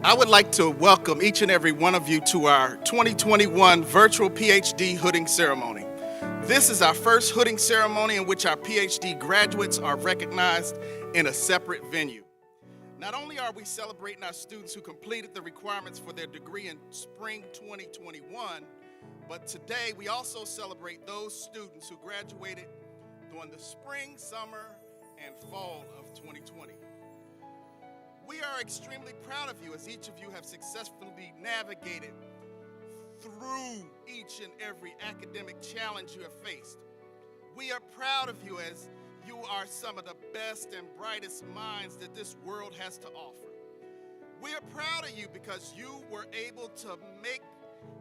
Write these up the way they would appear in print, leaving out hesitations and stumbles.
I would like to welcome each and every one of you to our 2021 virtual PhD hooding ceremony. This is our first hooding ceremony in which our PhD graduates are recognized in a separate venue. Not only are we celebrating our students who completed the requirements for their degree in spring 2021, but today we also celebrate those students who graduated during the spring, summer, and fall of 2020. We are extremely proud of you as each of you have successfully navigated through each and every academic challenge you have faced. We are proud of you as you are some of the best and brightest minds that this world has to offer. We are proud of you because you were able to make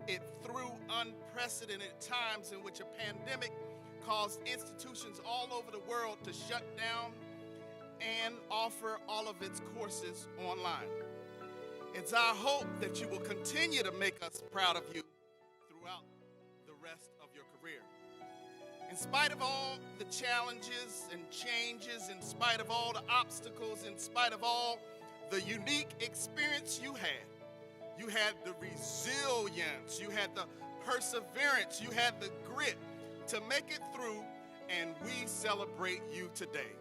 it through unprecedented times in which a pandemic caused institutions all over the world to shut down and offer all of its courses online. It's our hope that you will continue to make us proud of you throughout the rest of your career. In spite of all the challenges and changes, in spite of all the obstacles, in spite of all the unique experience you had the resilience, you had the perseverance, you had the grit to make it through, and we celebrate you today.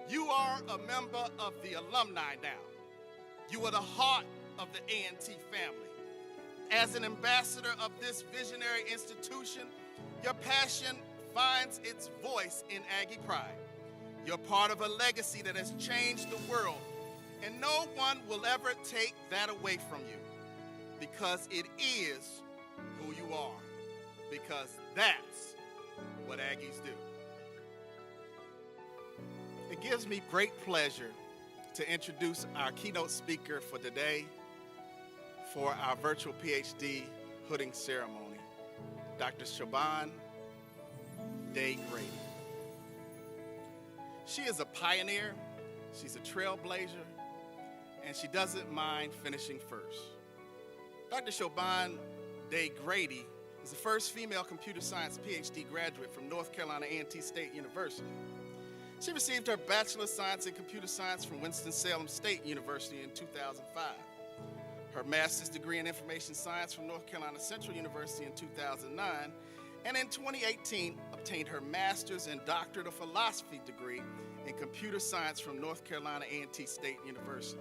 You are a member of the alumni now. You are the heart of the A&T family. As an ambassador of this visionary institution, your passion finds its voice in Aggie Pride. You're part of a legacy that has changed the world, and no one will ever take that away from you because it is who you are, because that's what Aggies do. It gives me great pleasure to introduce our keynote speaker for today for our virtual PhD hooding ceremony, Dr. Siobhan Day Grady. She is a pioneer, she's a trailblazer, and she doesn't mind finishing first. Dr. Siobhan Day Grady is the first female computer science PhD graduate from North Carolina A&T State University. She received her Bachelor of Science in Computer Science from Winston-Salem State University in 2005. Her Master's degree in Information Science from North Carolina Central University in 2009, and in 2018 obtained her Master's and Doctorate of Philosophy degree in Computer Science from North Carolina A&T State University.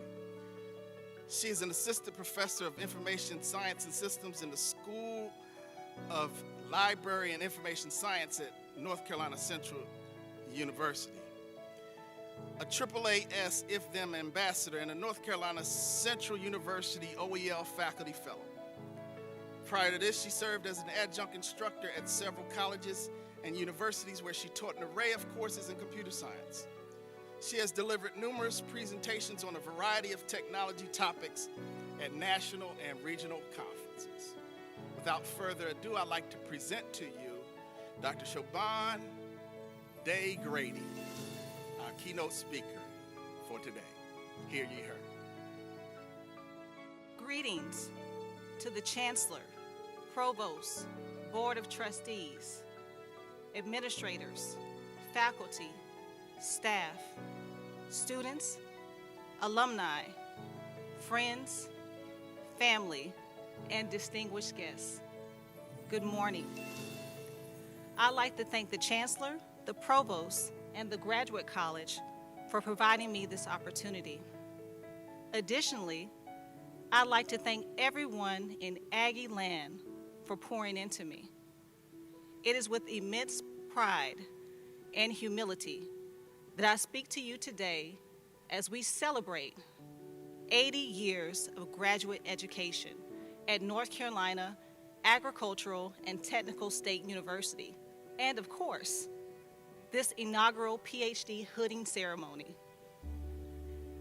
She is an Assistant Professor of Information Science and Systems in the School of Library and Information Science at North Carolina Central University, a AAAS If-Them Ambassador, and a North Carolina Central University OEL Faculty Fellow. Prior to this, she served as an adjunct instructor at several colleges and universities where she taught an array of courses in computer science. She has delivered numerous presentations on a variety of technology topics at national and regional conferences. Without further ado, I'd like to present to you Dr. Siobhan Day Grady, our keynote speaker for today. Hear ye her. Greetings to the Chancellor, Provost, Board of Trustees, administrators, faculty, staff, students, alumni, friends, family, and distinguished guests. Good morning. I'd like to thank the Chancellor, the Provost, and the Graduate College for providing me this opportunity. Additionally, I'd like to thank everyone in Aggie land for pouring into me. It is with immense pride and humility that I speak to you today as we celebrate 80 years of graduate education at North Carolina Agricultural and Technical State University, and of course, this inaugural PhD hooding ceremony.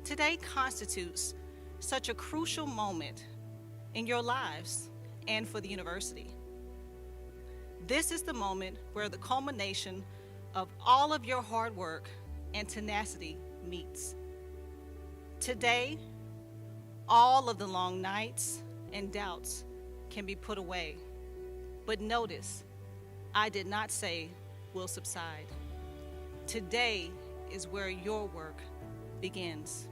Today constitutes such a crucial moment in your lives and for the university. This is the moment where the culmination of all of your hard work and tenacity meets. Today, all of the long nights and doubts can be put away. But notice, I did not say will subside. Today is where your work begins.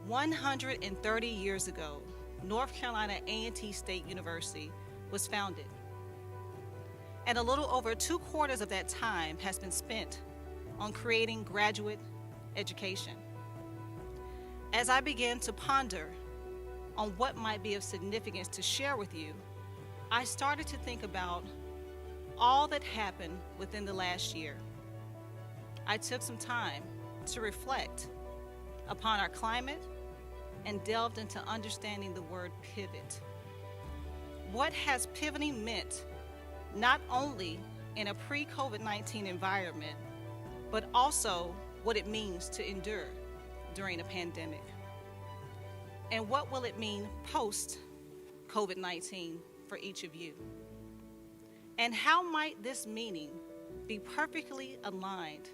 130 years ago, North Carolina A&T State University was founded. And a little over 2/4 of that time has been spent on creating graduate education. As I began to ponder on what might be of significance to share with you, I started to think about all that happened within the last year. I took some time to reflect upon our climate and delved into understanding the word pivot. What has pivoting meant not only in a pre-COVID-19 environment, but also what it means to endure during a pandemic? And what will it mean post-COVID-19 for each of you? And how might this meaning be perfectly aligned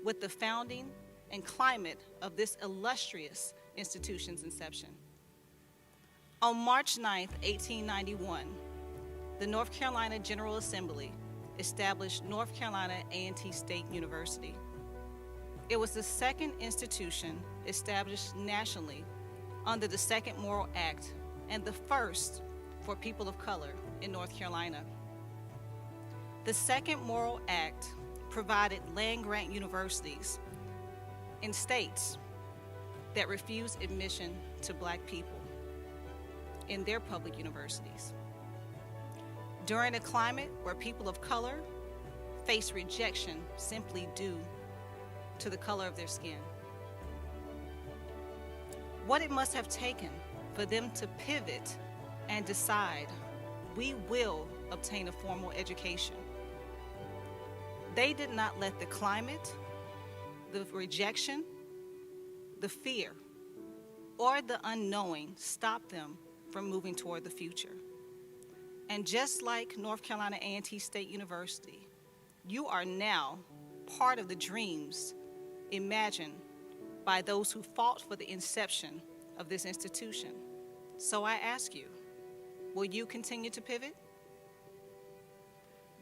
with the founding and climate of this illustrious institution's inception? On March 9th, 1891, the North Carolina General Assembly established North Carolina A&T State University. It was the second institution established nationally under the Second Morrill Act and the first for people of color in North Carolina. The Second Morrill Act provided land-grant universities in states that refused admission to Black people in their public universities. During a climate where people of color face rejection simply due to the color of their skin. What it must have taken for them to pivot and decide, we will obtain a formal education. They did not let the climate, the rejection, the fear, or the unknowing stop them from moving toward the future. And just like North Carolina A&T State University, you are now part of the dreams imagined by those who fought for the inception of this institution. So I ask you, will you continue to pivot?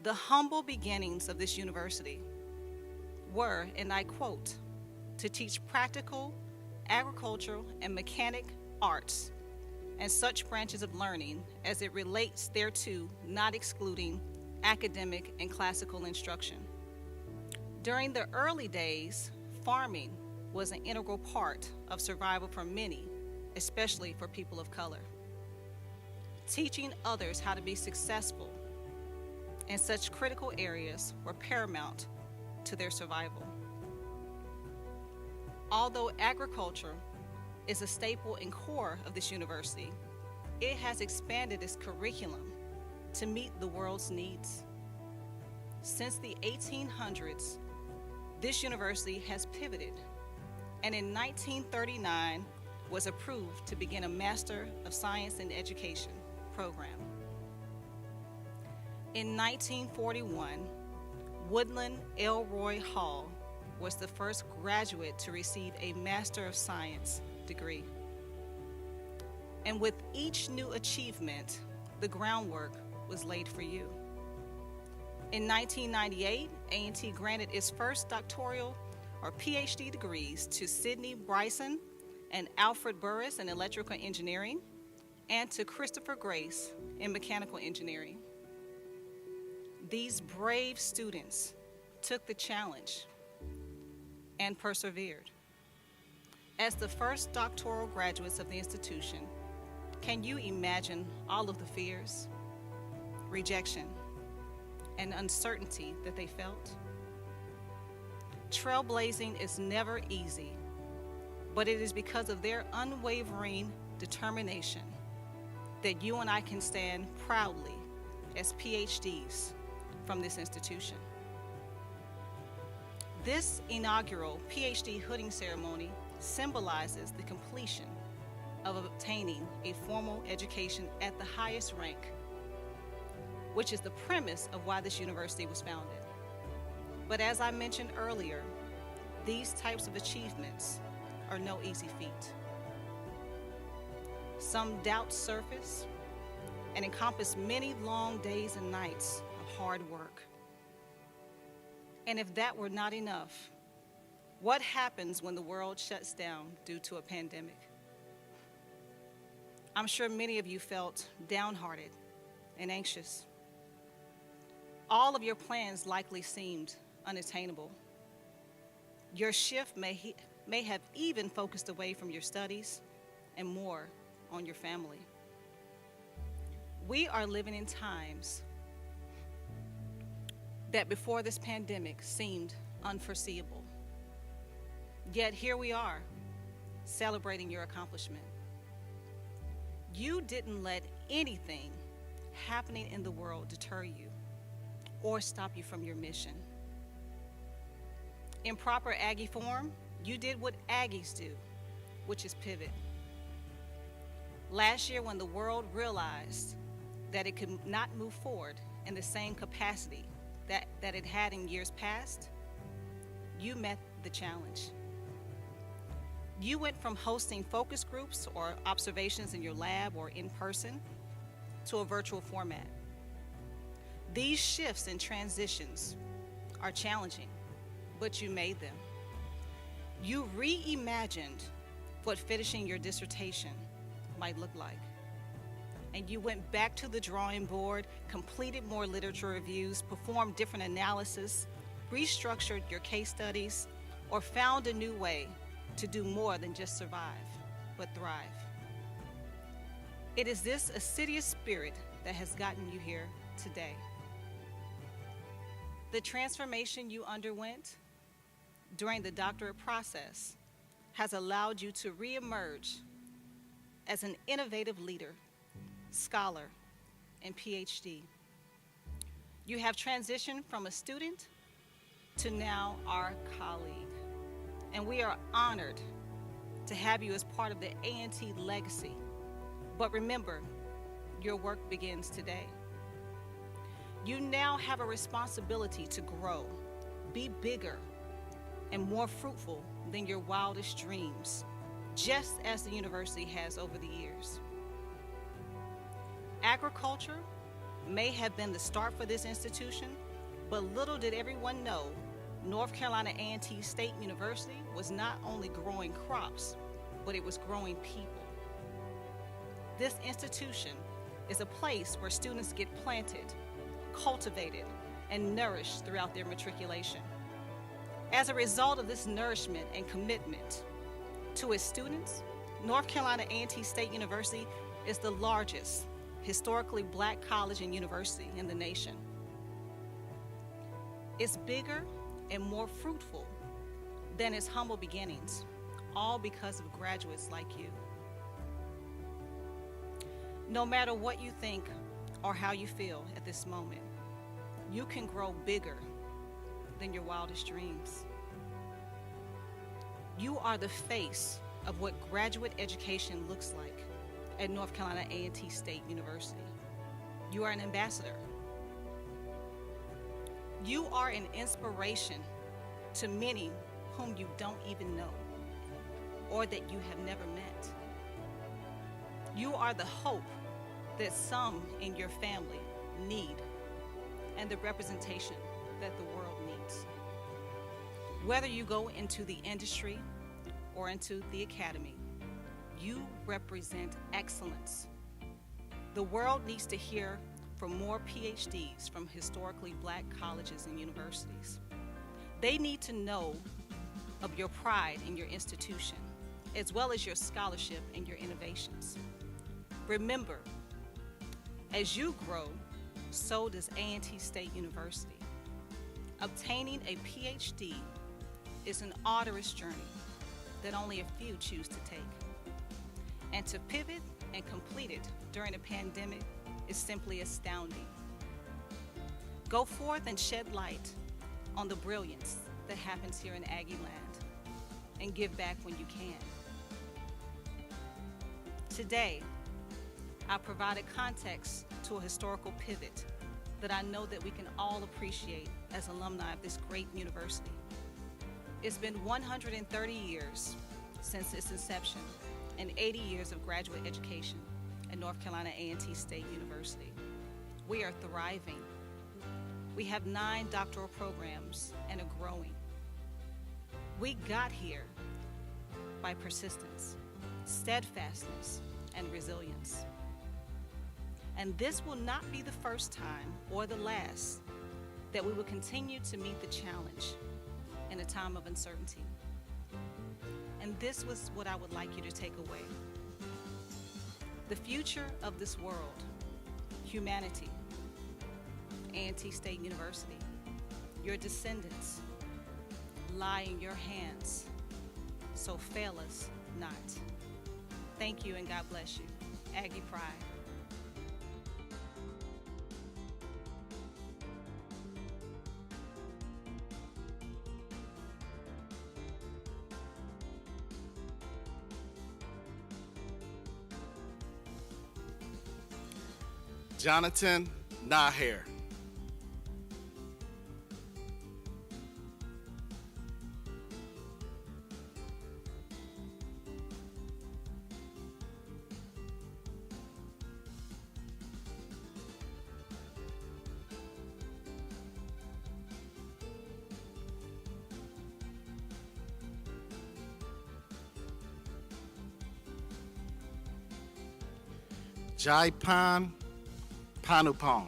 The humble beginnings of this university were, and I quote, to teach practical, agricultural, and mechanic arts and such branches of learning as it relates thereto, not excluding academic and classical instruction. During the early days, farming was an integral part of survival for many, especially for people of color. Teaching others how to be successful in such critical areas were paramount to their survival. Although agriculture is a staple and core of this university, it has expanded its curriculum to meet the world's needs. Since the 1800s, this university has pivoted, and in 1939 was approved to begin a Master of Science in Education program. In 1941, Woodland Elroy Hall was the first graduate to receive a Master of Science degree. And with each new achievement, the groundwork was laid for you. In 1998, A&T granted its first doctoral or PhD degrees to Sidney Bryson and Alfred Burris in electrical engineering, and to Christopher Grace in mechanical engineering. These brave students took the challenge and persevered. As the first doctoral graduates of the institution, can you imagine all of the fears, rejection, and uncertainty that they felt? Trailblazing is never easy, but it is because of their unwavering determination that you and I can stand proudly as PhDs from this institution. This inaugural PhD hooding ceremony symbolizes the completion of obtaining a formal education at the highest rank, which is the premise of why this university was founded. But as I mentioned earlier, these types of achievements are no easy feat. Some doubts surface and encompass many long days and nights of hard work. And if that were not enough, What happens when the world shuts down due to a pandemic? I'm sure many of you felt downhearted and anxious. All of your plans likely seemed unattainable. Your shift may have even focused away from your studies and more on your family. We are living in times that before this pandemic seemed unforeseeable. Yet here we are, celebrating your accomplishment. You didn't let anything happening in the world deter you or stop you from your mission. In proper Aggie form, you did what Aggies do, which is pivot. Last year, when the world realized that it could not move forward in the same capacity that it had in years past, you met the challenge. You went from hosting focus groups or observations in your lab or in person to a virtual format. These shifts and transitions are challenging, but you made them. You reimagined what finishing your dissertation might look like. And you went back to the drawing board, completed more literature reviews, performed different analysis, restructured your case studies, or found a new way to do more than just survive, but thrive. It is this assiduous spirit that has gotten you here today. The transformation you underwent during the doctorate process has allowed you to reemerge as an innovative leader, scholar, and PhD. You have transitioned from a student to now our colleague, and we are honored to have you as part of the A&T legacy. But remember, your work begins today. You now have a responsibility to grow, be bigger, and more fruitful than your wildest dreams, just as the university has over the years. Agriculture may have been the start for this institution, but little did everyone know North Carolina A&T State University was not only growing crops, but it was growing people. This institution is a place where students get planted, cultivated, and nourished throughout their matriculation. As a result of this nourishment and commitment to its students, North Carolina A&T State University is the largest historically black college and university in the nation. It's bigger and more fruitful than its humble beginnings, all because of graduates like you. No matter what you think or how you feel at this moment, you can grow bigger than your wildest dreams. You are the face of what graduate education looks like at North Carolina A&T State University. You are an ambassador. You are an inspiration to many whom you don't even know or that you have never met. You are the hope that some in your family need and the representation that the world needs. Whether you go into the industry or into the academy, you represent excellence. The world needs to hear from more PhDs from historically black colleges and universities. They need to know of your pride in your institution, as well as your scholarship and your innovations. Remember, as you grow, so does A&T State University. Obtaining a PhD is an arduous journey that only a few choose to take. And to pivot and complete it during a pandemic is simply astounding. Go forth and shed light on the brilliance that happens here in Aggie land and give back when you can. Today, I provided context to a historical pivot that I know that we can all appreciate as alumni of this great university. It's been 130 years since its inception and 80 years of graduate education at North Carolina A&T State University. We are thriving. We have 9 doctoral programs and are growing. We got here by persistence, steadfastness, and resilience. And this will not be the first time or the last that we will continue to meet the challenge in a time of uncertainty. And this was what I would like you to take away. The future of this world, humanity, A&T State University, your descendants lie in your hands, so fail us not. Thank you and God bless you. Aggie Pride. Jonathan Naher. Jaipan Panupong.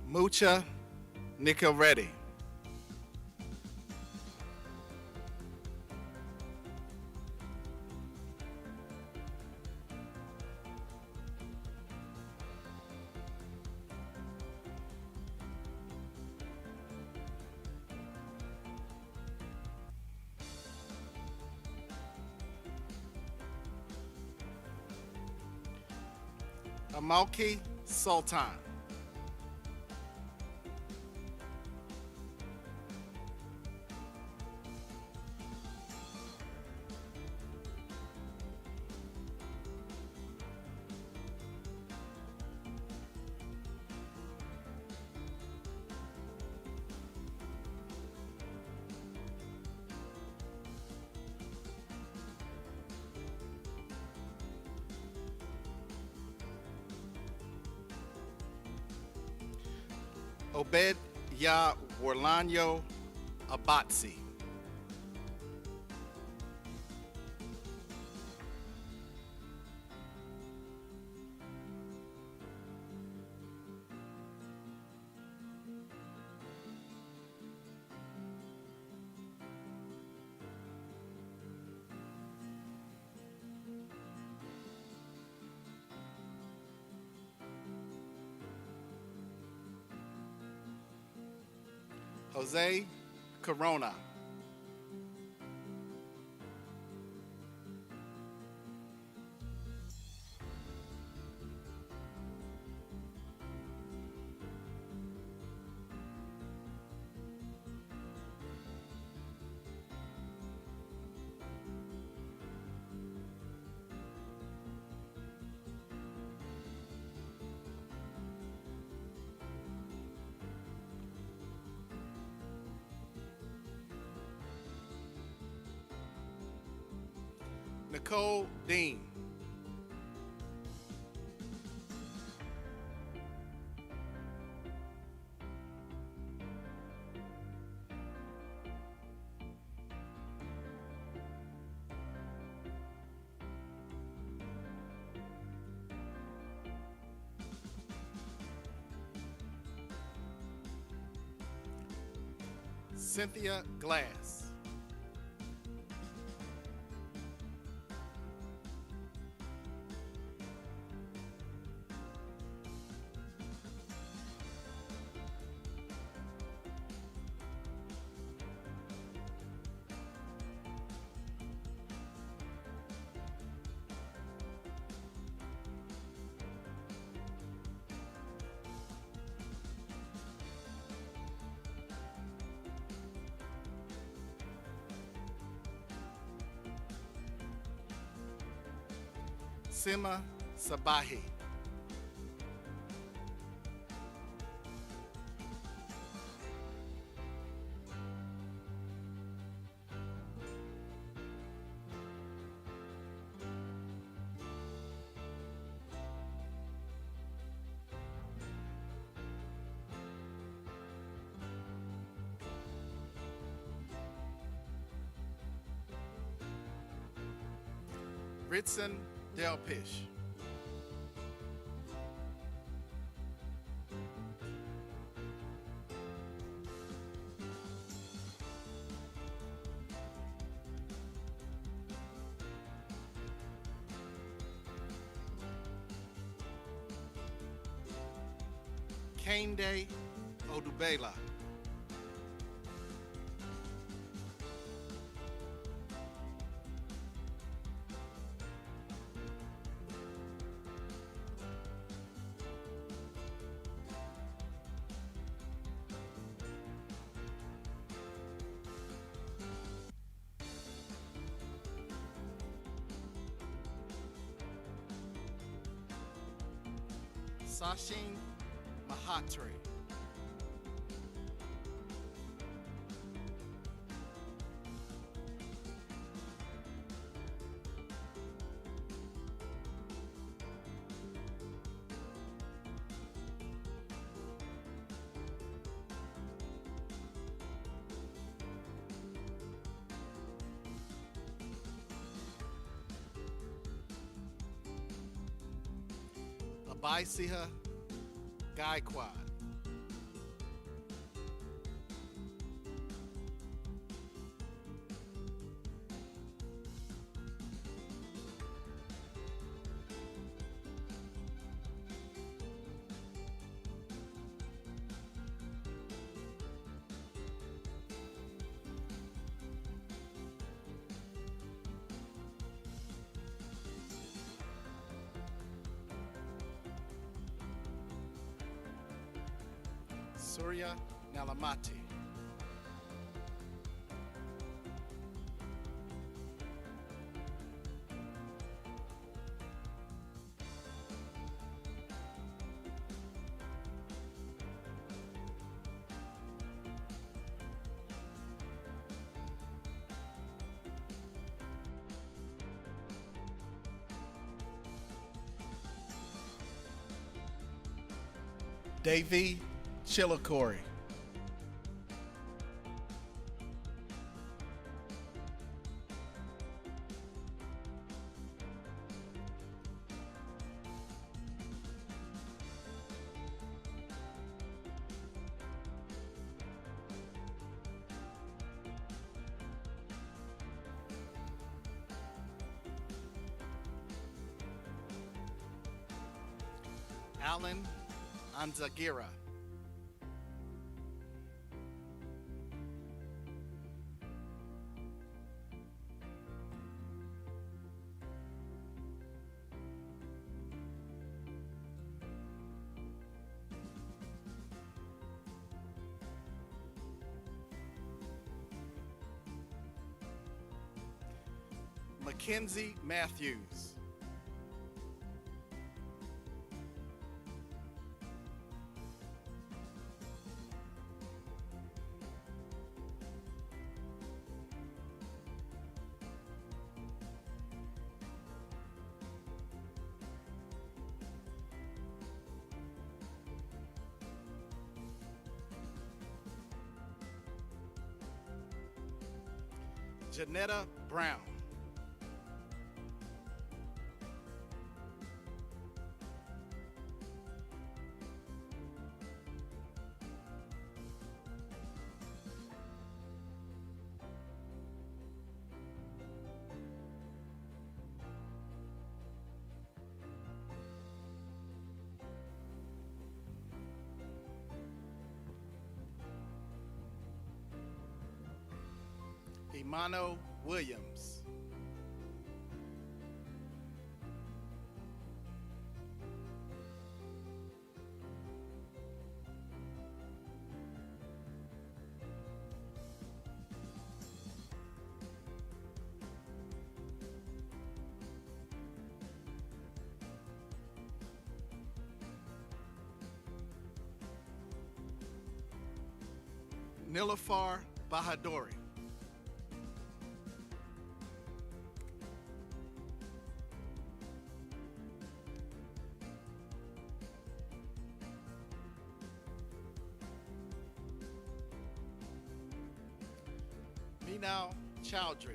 Mucha Nicoreti. Amalki Sultan. Obed Ya Warlanyo Abatsi. Jose Corona. Nicole Dean. Cynthia Glass. Sima Sabahi. Ritson Delpish. Kende Odubela. Sachin Mahatre. Abaisiha Gaikwad. Surya Nalamati. Davy Chillicori. Alan Anzagira. Mackenzie Matthews. Janetta Brown. Imano Williams. Nilafar Bahadori. Minal Chowdhury.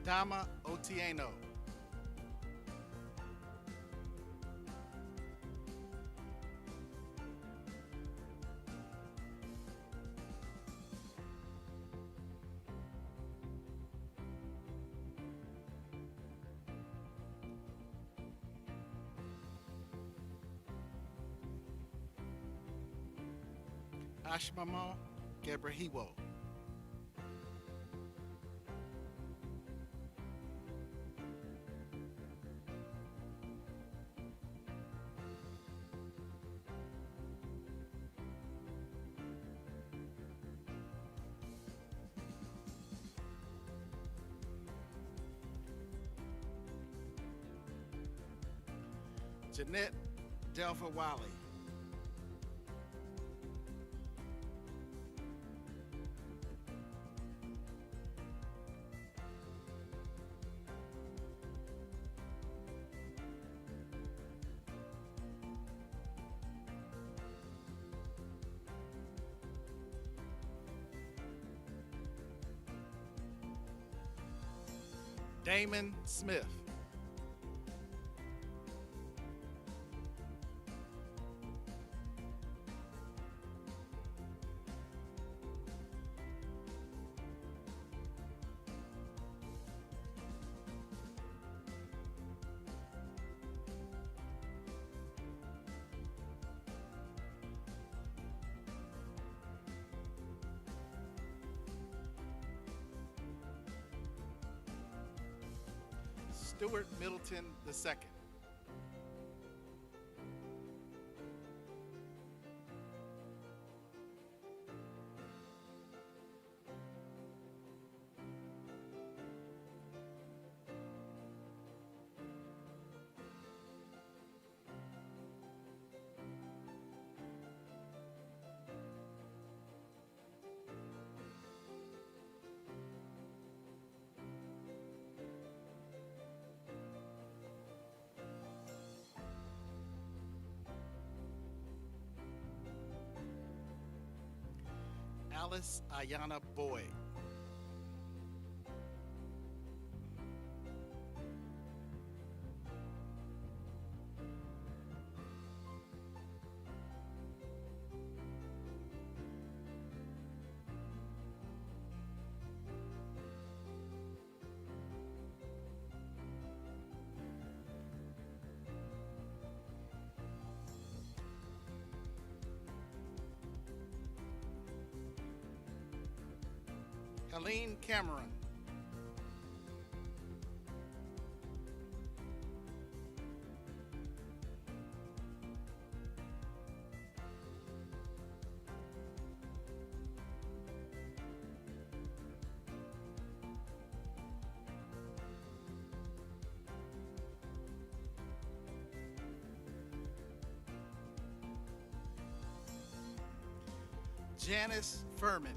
Dama Otieno. Ashmamo Gebrahiwo. Jeanette Delva Wiley. Damon Smith. Stuart Middleton II. Alice Ayana Boyd. Helene Cameron. Janice Furman.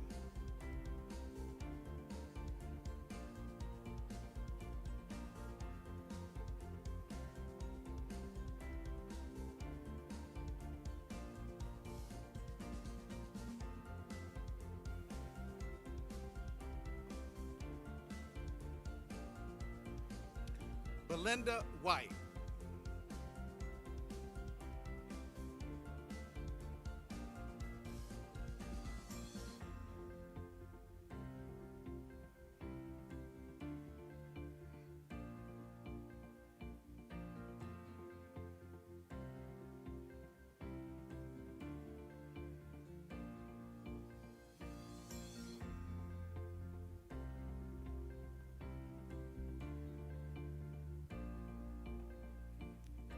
Belinda White.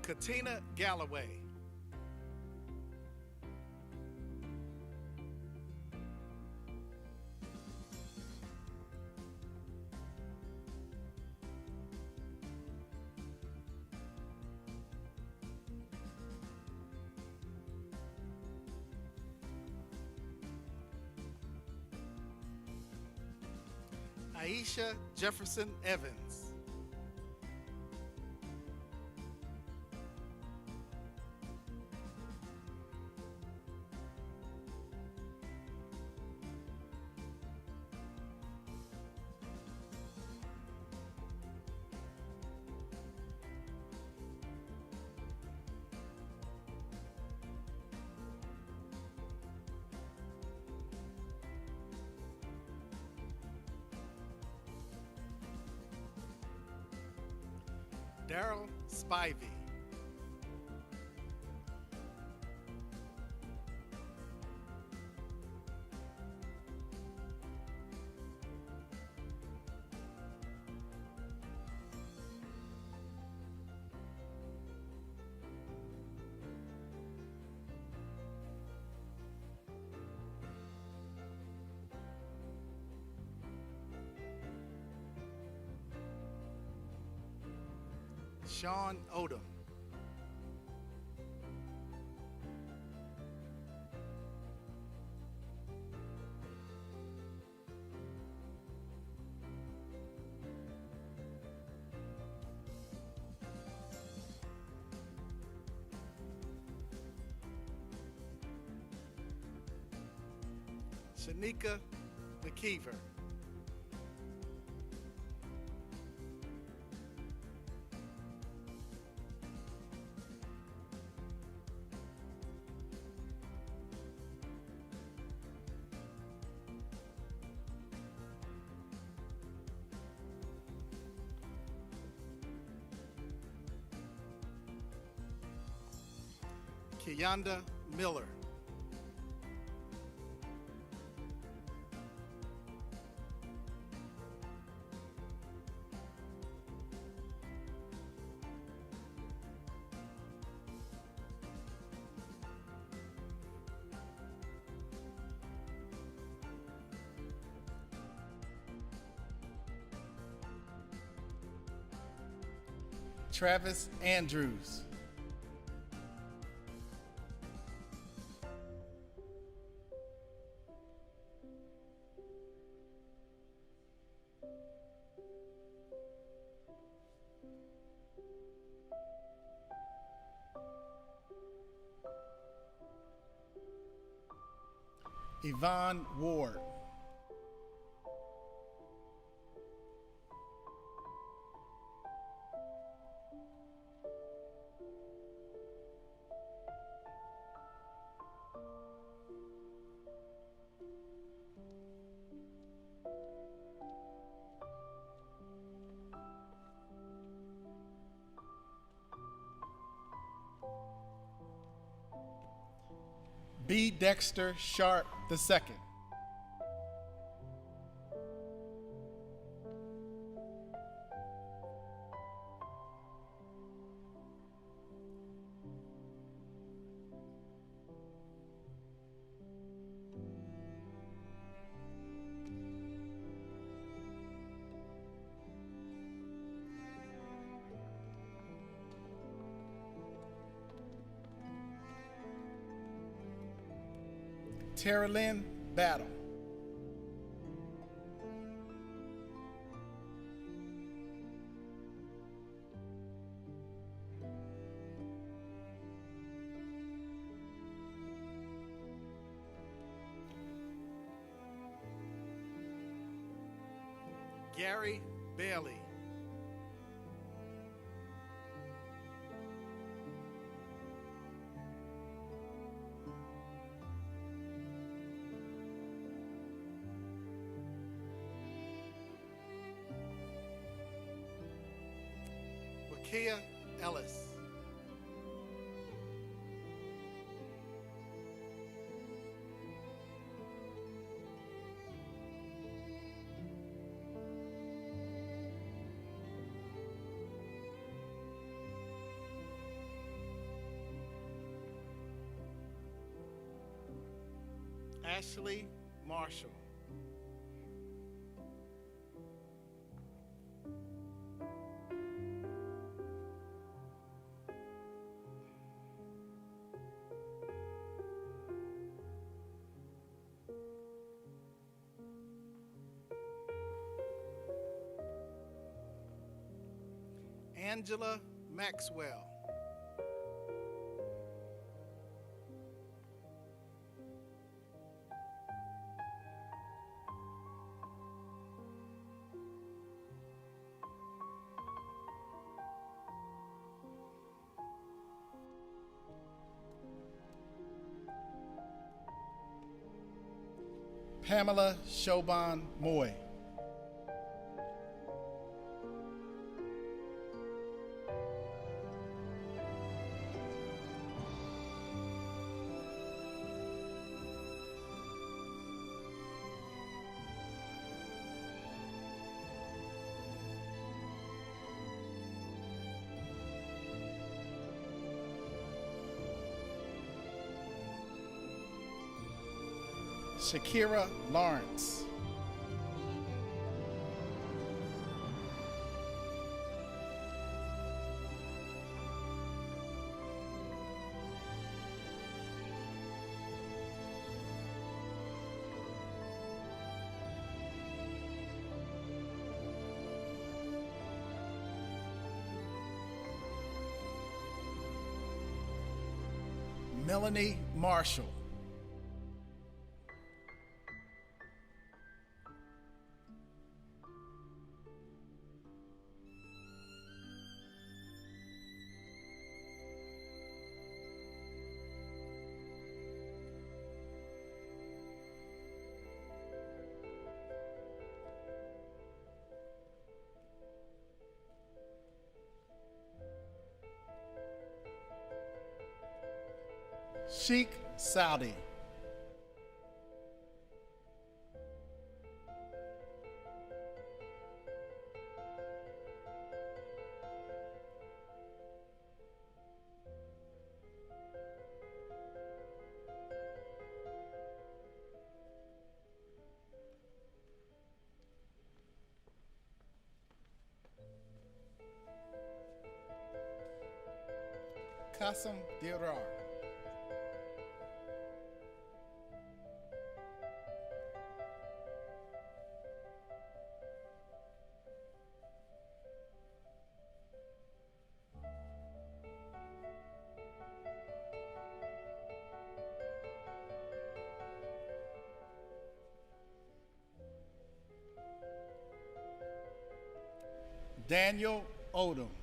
Katina Galloway. Aisha Jefferson Evans. Daryl Spivey. Sean Odom. Shanika McKeever. Keyonda Miller. Travis Andrews. Yvonne Ward. B. Dexter Sharp II. Tara Lynn Battle. Gary Bailey. Wakia Ellis. Ashley Marshall. Angela Maxwell. Pamela Shoban Moy. Shakira Lawrence. Melanie Marshall. Sheikh Saudi. Qasim Dirar. Daniel Odom.